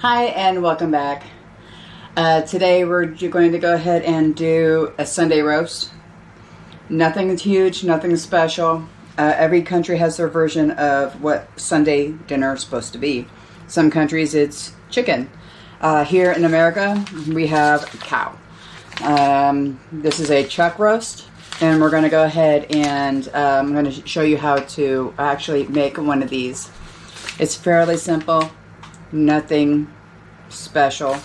Hi and welcome back. Today we're going to go ahead and do a Sunday roast. Nothing huge, nothing special. Every country has their version of what Sunday dinner is supposed to be. Some countries it's chicken. Here in America we have cow. This is a chuck roast, and we're going to go ahead and I'm going to show you how to actually make one of these. It's fairly simple. Nothing special.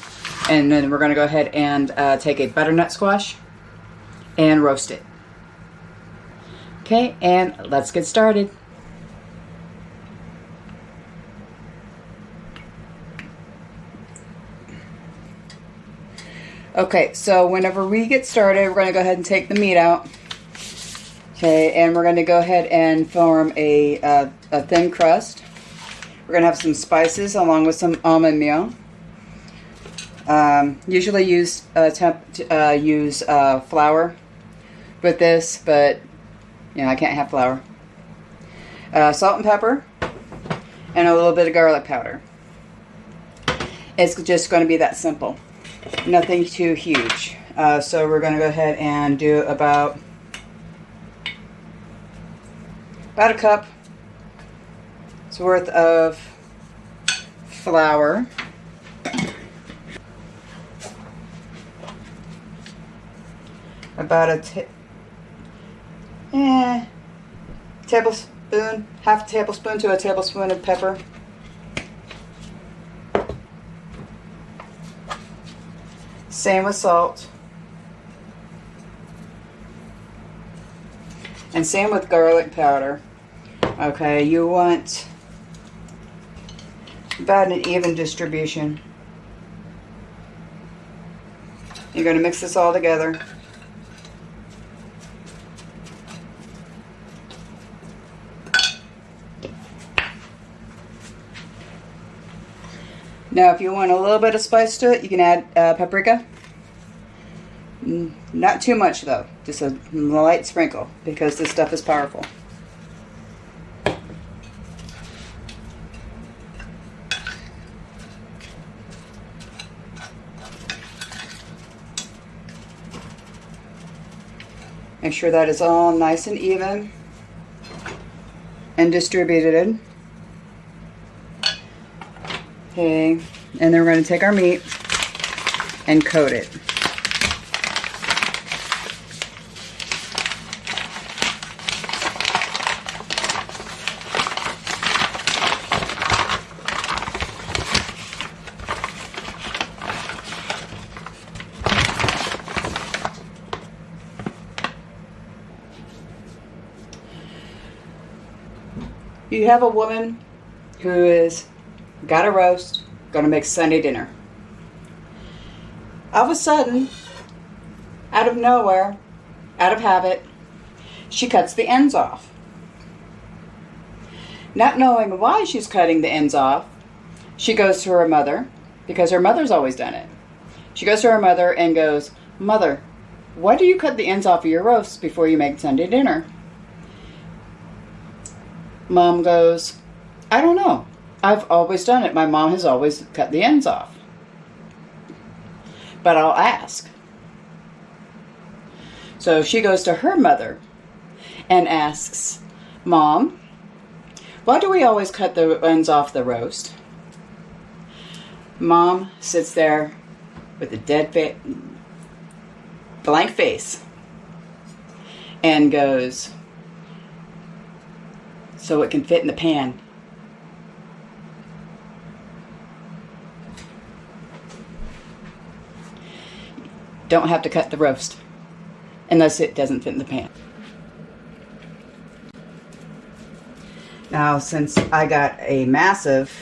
And then we're going to go ahead and take a butternut squash and roast it. Okay, and let's get started. Okay, so whenever we get started, we're going to go ahead and take the meat out. Okay, and we're going to go ahead and form a thin crust. We're going to have some spices along with some almond meal. Usually use flour with this, but you know, I can't have flour. Salt and pepper, and a little bit of garlic powder. It's just going to be that simple. Nothing too huge. So we're going to go ahead and do about a cup worth of flour. About a tablespoon, half a tablespoon to a tablespoon of pepper. Same with salt. And same with garlic powder. Okay, you want about an even distribution. You're going to mix this all together. Now, if you want a little bit of spice to it, you can add paprika. Not too much though, just a light sprinkle, because this stuff is powerful. Make sure that is all nice and even and distributed. Okay, and then we're going to take our meat and coat it. You have a woman who is got a roast, gonna make Sunday dinner. All of a sudden, out of nowhere, out of habit, she cuts the ends off. Not knowing why she's cutting the ends off, she goes to her mother, because her mother's always done it. She goes to her mother and goes, "Mother, why do you cut the ends off of your roast before you make Sunday dinner?" Mom goes, "I don't know. I've always done it. My mom has always cut the ends off. But I'll ask." So she goes to her mother and asks, "Mom, why do we always cut the ends off the roast?" Mom sits there with a blank face and goes, "So it can fit in the pan." Don't have to cut the roast unless it doesn't fit in the pan. Now, since I got a massive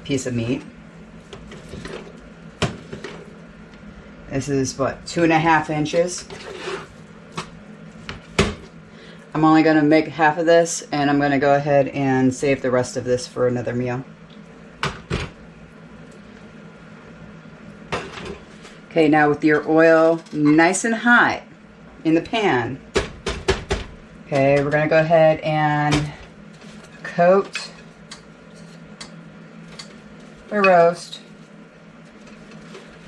piece of meat, this is what, 2.5 inches. I'm only going to make half of this, and I'm going to go ahead and save the rest of this for another meal. Okay, now with your oil nice and hot in the pan, okay, we're going to go ahead and coat the roast,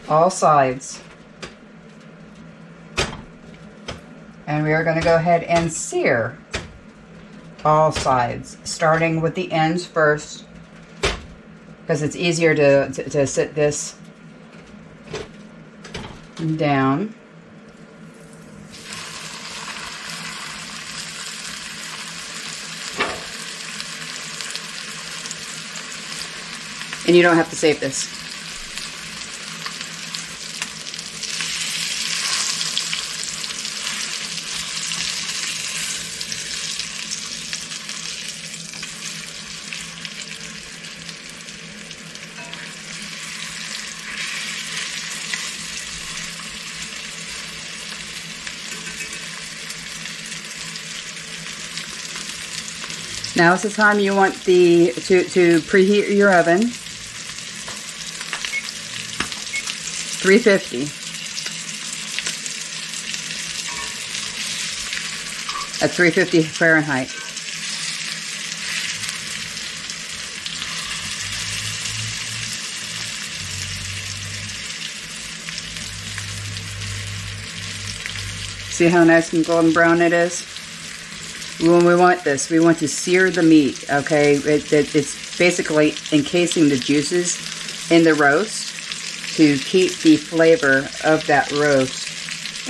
all sides. And we are going to go ahead and sear all sides, starting with the ends first, because it's easier to sit this down. And you don't have to save this. Now is the time you want to preheat your oven. 350. At 350 Fahrenheit. See how nice and golden brown it is? When we want this, we want to sear the meat, okay? It's basically encasing the juices in the roast to keep the flavor of that roast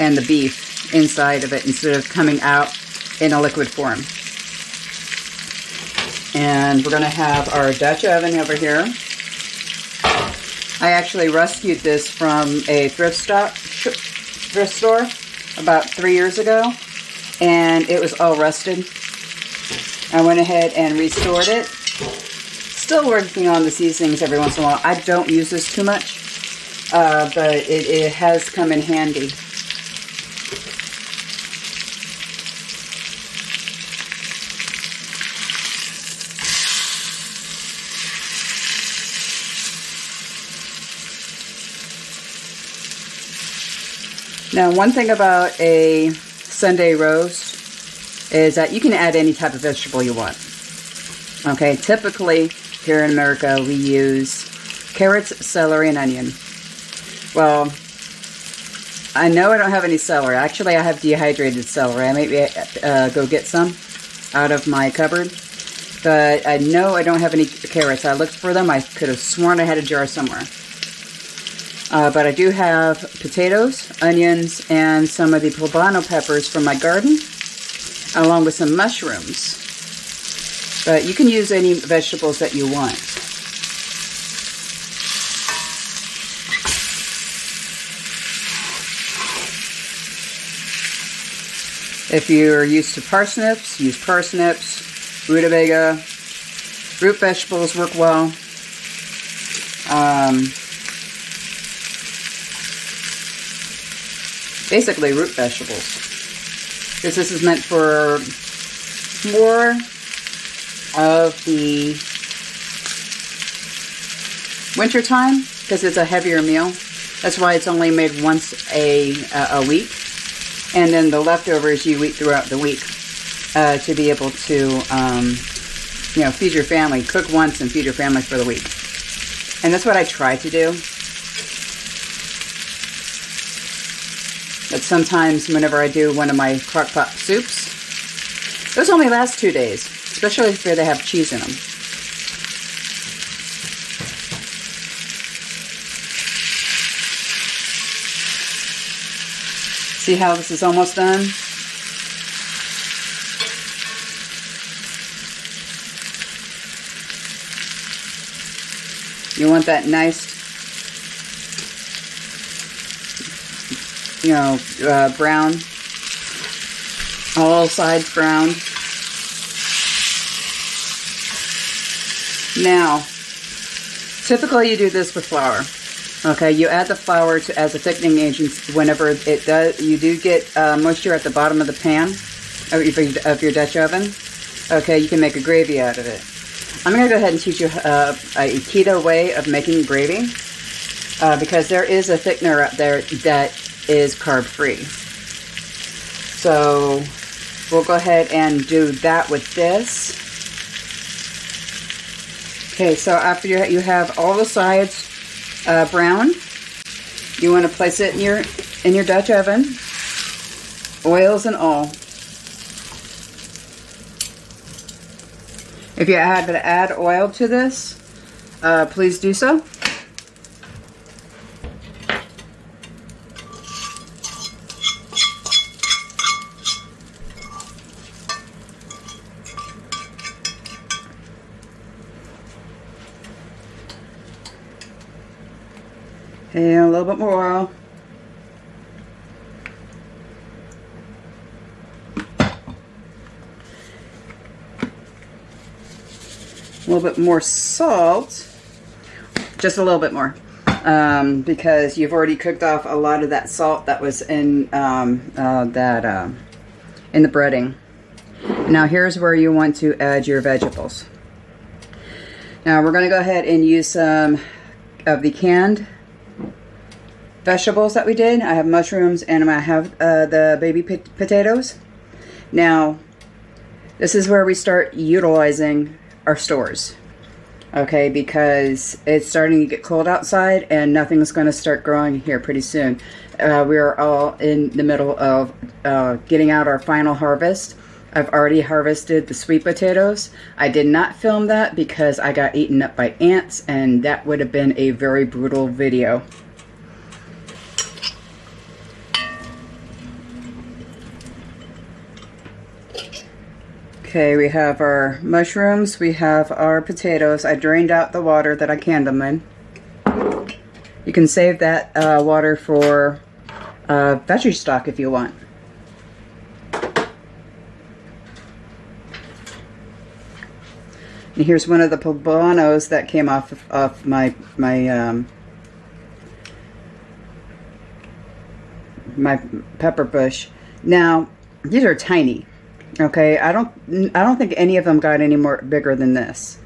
and the beef inside of it instead of coming out in a liquid form. And we're going to have our Dutch oven over here. I actually rescued this from a thrift store about 3 years ago. And it was all rusted. I went ahead and restored it. Still working on the seasonings every once in a while. I don't use this too much, but it has come in handy. Now, one thing about a Sunday roast is that you can add any type of vegetable you want. Okay, typically here in America we use carrots, celery, and onion. Well, I know I don't have any celery. Actually, I have dehydrated celery. I might go get some out of my cupboard. But I know I don't have any carrots. I looked for them. I could have sworn I had a jar somewhere. But I do have potatoes, onions, and some of the poblano peppers from my garden, along with some mushrooms. But you can use any vegetables that you want. If you're used to parsnips, use parsnips, rutabaga. Root vegetables work well. Basically root vegetables. Because this is meant for more of the winter time, because it's a heavier meal. That's why it's only made once a week. And then the leftovers you eat throughout the week to be able to, feed your family. Cook once and feed your family for the week. And that's what I try to do. But sometimes whenever I do one of my crock pot soups, those only last 2 days, especially if they have cheese in them. See how this is almost done? You want that nice, brown, all sides brown. Now, typically you do this with flour. Okay, you add the flour as a thickening agent whenever it does. You do get moisture at the bottom of the pan of your Dutch oven. Okay, you can make a gravy out of it. I'm going to go ahead and teach you a keto way of making gravy because there is a thickener out there that is carb-free. So we'll go ahead and do that with this. Okay, so after you have all the sides brown, you want to place it in your Dutch oven, oils and all. If you have to add oil to this, please do so. And a little bit more oil. A little bit more salt. Just a little bit more. Because you've already cooked off a lot of that salt that was in in the breading. Now here's where you want to add your vegetables. Now we're going to go ahead and use some of the canned vegetables that we did. I have mushrooms and I have the baby potatoes. Now, this is where we start utilizing our stores. Okay, because it's starting to get cold outside and nothing's going to start growing here pretty soon. We are all in the middle of getting out our final harvest. I've already harvested the sweet potatoes. I did not film that because I got eaten up by ants and that would have been a very brutal video. Okay, we have our mushrooms, we have our potatoes. I drained out the water that I canned them in. You can save that water for veggie stock if you want. And here's one of the poblanos that came off of my pepper bush. Now, these are tiny. Okay, I don't think any of them got any more bigger than this.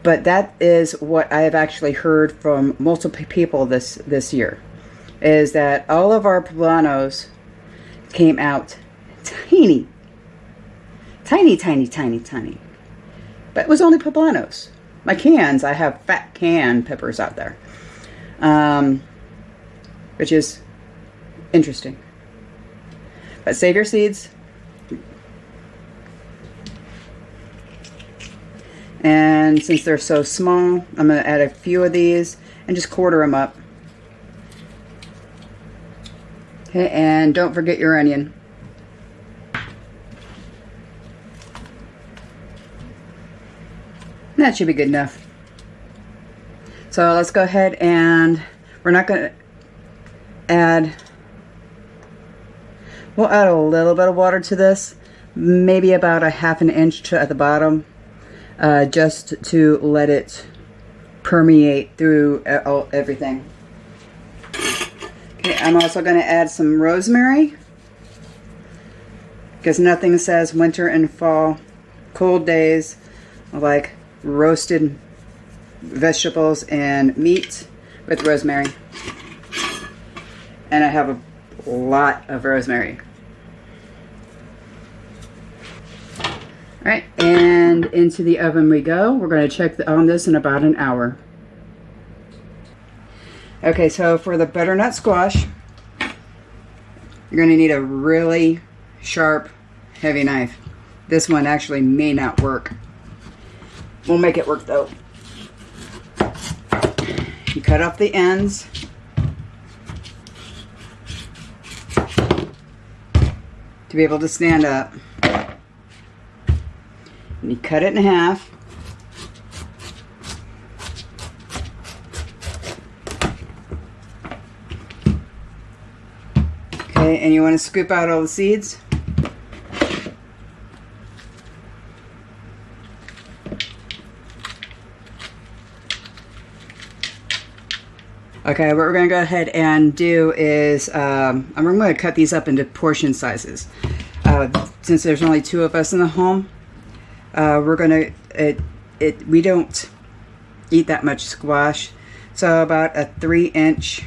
But that is what I have actually heard from multiple people this year, is that all of our poblanos came out tiny. Tiny, tiny, tiny, tiny. But it was only poblanos. My cans, I have fat canned peppers out there. Which is interesting. But save your seeds. And since they're so small, I'm going to add a few of these and just quarter them up. Okay, and don't forget your onion. That should be good enough. So let's go ahead and we're not going to add, we'll add a little bit of water to this, maybe about a ½ inch at the bottom. Just to let it permeate through everything. Okay, I'm also going to add some rosemary because nothing says winter and fall, cold days like roasted vegetables and meat with rosemary. And I have a lot of rosemary. Alright, and into the oven we go. We're going to check on this in about an hour. Okay, so for the butternut squash, you're going to need a really sharp, heavy knife. This one actually may not work. We'll make it work though. You cut off the ends. To be able to stand up. And you cut it in half. Okay, and you want to scoop out all the seeds. Okay, what we're going to go ahead and do is, I'm going to cut these up into portion sizes. Since there's only 2 of us in the home, we're going to, we don't eat that much squash. So about a 3-inch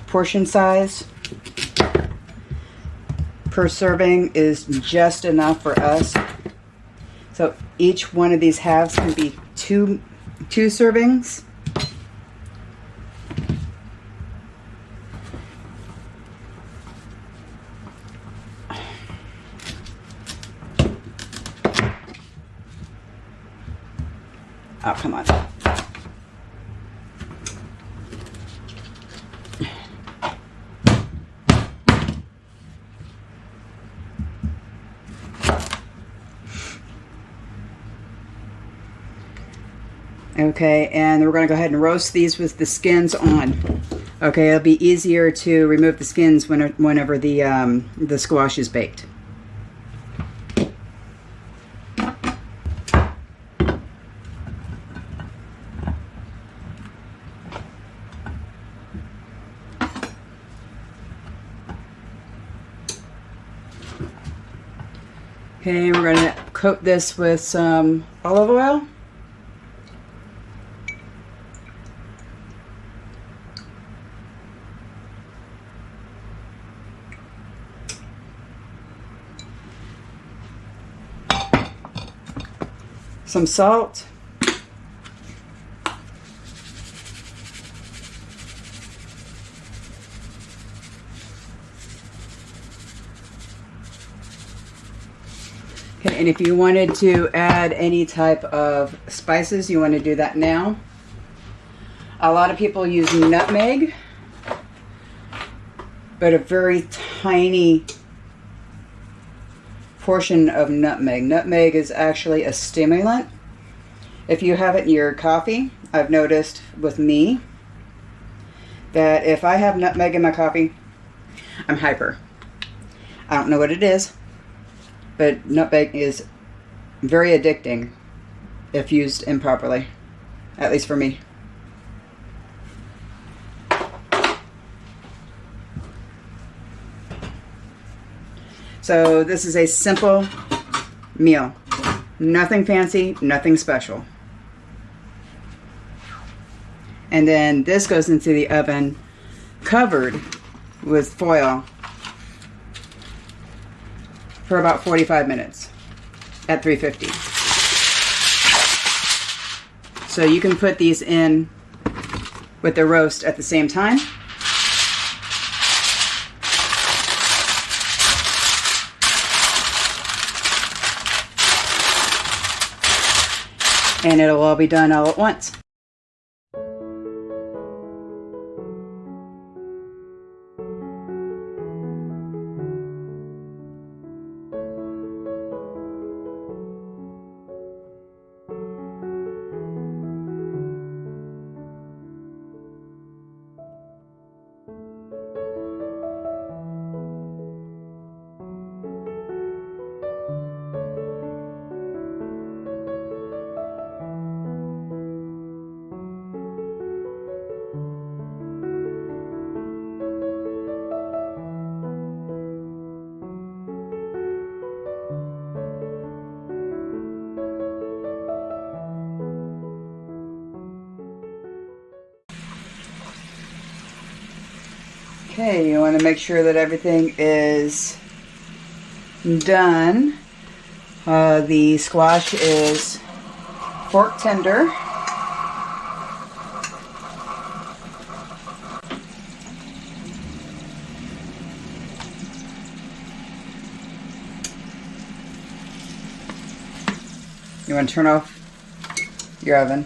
portion size per serving is just enough for us. So each one of these halves can be two servings. Oh, come on. Okay, and we're going to go ahead and roast these with the skins on. Okay, it'll be easier to remove the skins whenever the squash is baked. Okay, we're going to coat this with some olive oil. Some salt. Okay, and if you wanted to add any type of spices, you want to do that now. A lot of people use nutmeg, but a very tiny portion of nutmeg. Nutmeg is actually a stimulant. If you have it in your coffee, I've noticed with me that if I have nutmeg in my coffee, I'm hyper. I don't know what it is, but nutmeg is very addicting if used improperly, at least for me. So this is a simple meal. Nothing fancy, nothing special. And then this goes into the oven covered with foil for about 45 minutes at 350. So you can put these in with the roast at the same time. And it'll all be done all at once. Okay, you want to make sure that everything is done. The squash is fork tender. You want to turn off your oven.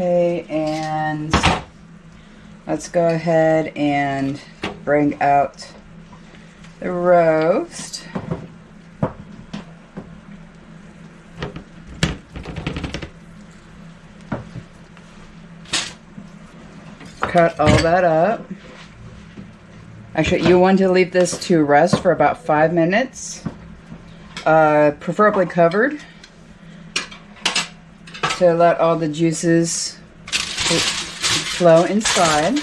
Okay, and let's go ahead and bring out the roast. Cut all that up. Actually, you want to leave this to rest for about 5 minutes, preferably covered, to let all the juices flow inside.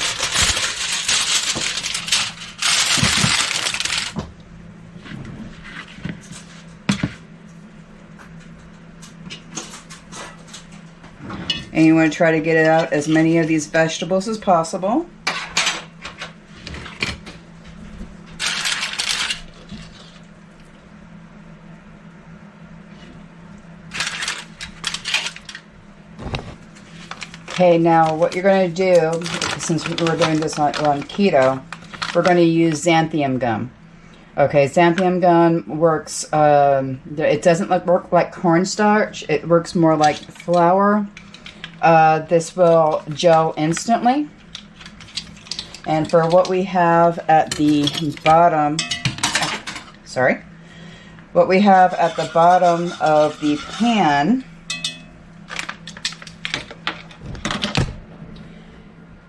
And you want to try to get it out as many of these vegetables as possible. Okay, now what you're going to do, since we're doing this on keto, we're going to use xanthan gum. Okay, xanthan gum works, it doesn't work like cornstarch, it works more like flour. This will gel instantly. And for what we have at the bottom, what we have at the bottom of the pan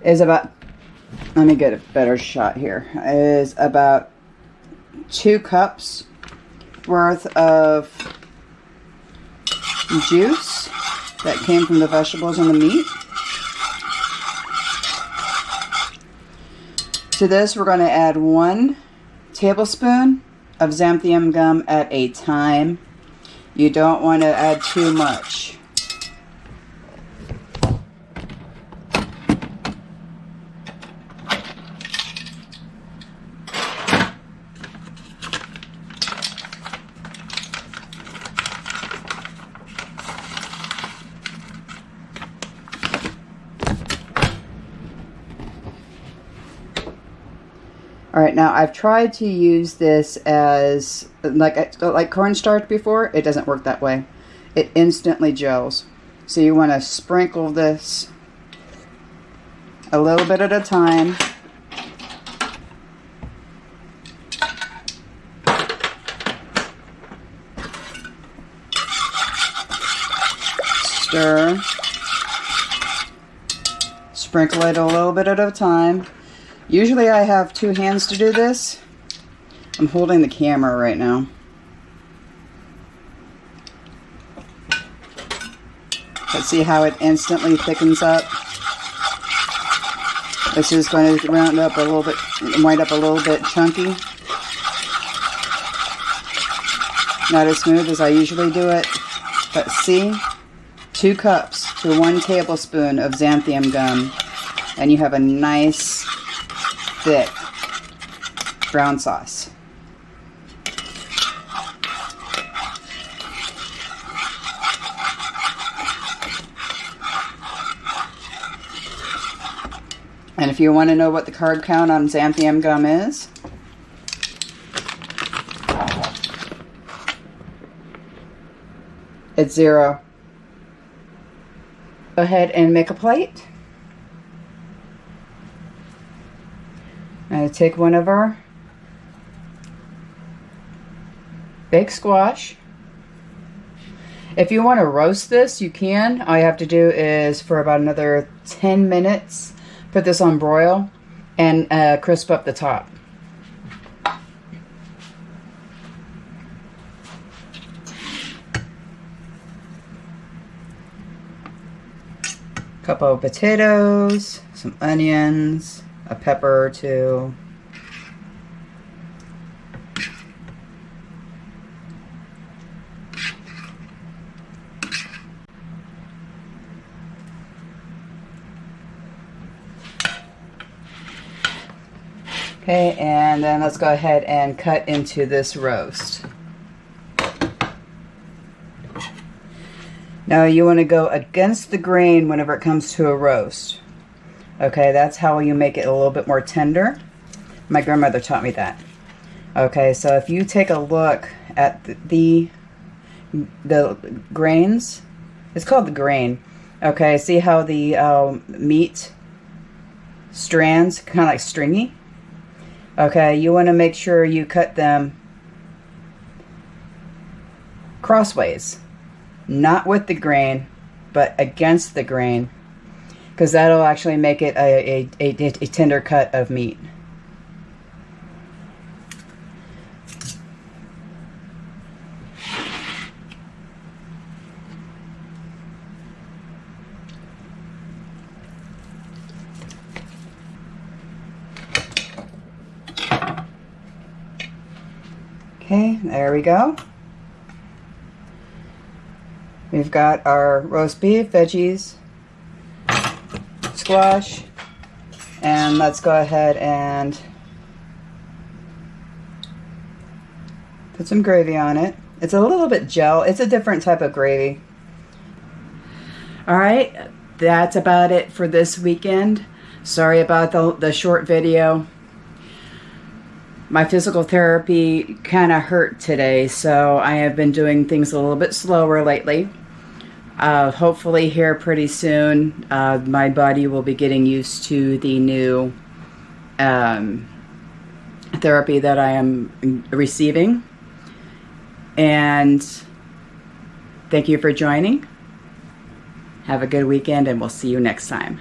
is about, let me get a better shot here, is about 2 cups worth of juice that came from the vegetables and the meat. To this, we're going to add 1 tablespoon of xanthan gum at a time. You don't want to add too much. All right, now I've tried to use this as like cornstarch before. It doesn't work that way. It instantly gels. So you want to sprinkle this a little bit at a time. Stir. Sprinkle it a little bit at a time. Usually I have 2 hands to do this. I'm holding the camera right now. Let's see how it instantly thickens up. This is going to wind up a little bit chunky. Not as smooth as I usually do it. But see, 2 cups to 1 tablespoon of xanthan gum, and you have a nice thick brown sauce. And if you want to know what the carb count on xanthan gum is, it's 0. Go ahead and make a plate. I'm going to take one of our baked squash. If you want to roast this, you can. All you have to do is, for about another 10 minutes, put this on broil and crisp up the top. Couple of potatoes, some onions, a pepper or 2. Okay, and then let's go ahead and cut into this roast. Now you want to go against the grain whenever it comes to a roast. Okay, that's how you make it a little bit more tender. My grandmother taught me that. Okay, so if you take a look at the grains, it's called the grain. Okay, see how the meat strands kind of like stringy? Okay, you want to make sure you cut them crossways. Not with the grain, but against the grain, because that'll actually make it a tender cut of meat. Okay, there we go. We've got our roast beef, veggies, squash. And let's go ahead and put some gravy on it. It's a little bit gel. It's a different type of gravy. All right, that's about it for this weekend. Sorry about the short video. My physical therapy kind of hurt today, so I have been doing things a little bit slower lately. Hopefully here pretty soon, my body will be getting used to the new therapy that I am receiving. And thank you for joining. Have a good weekend, and we'll see you next time.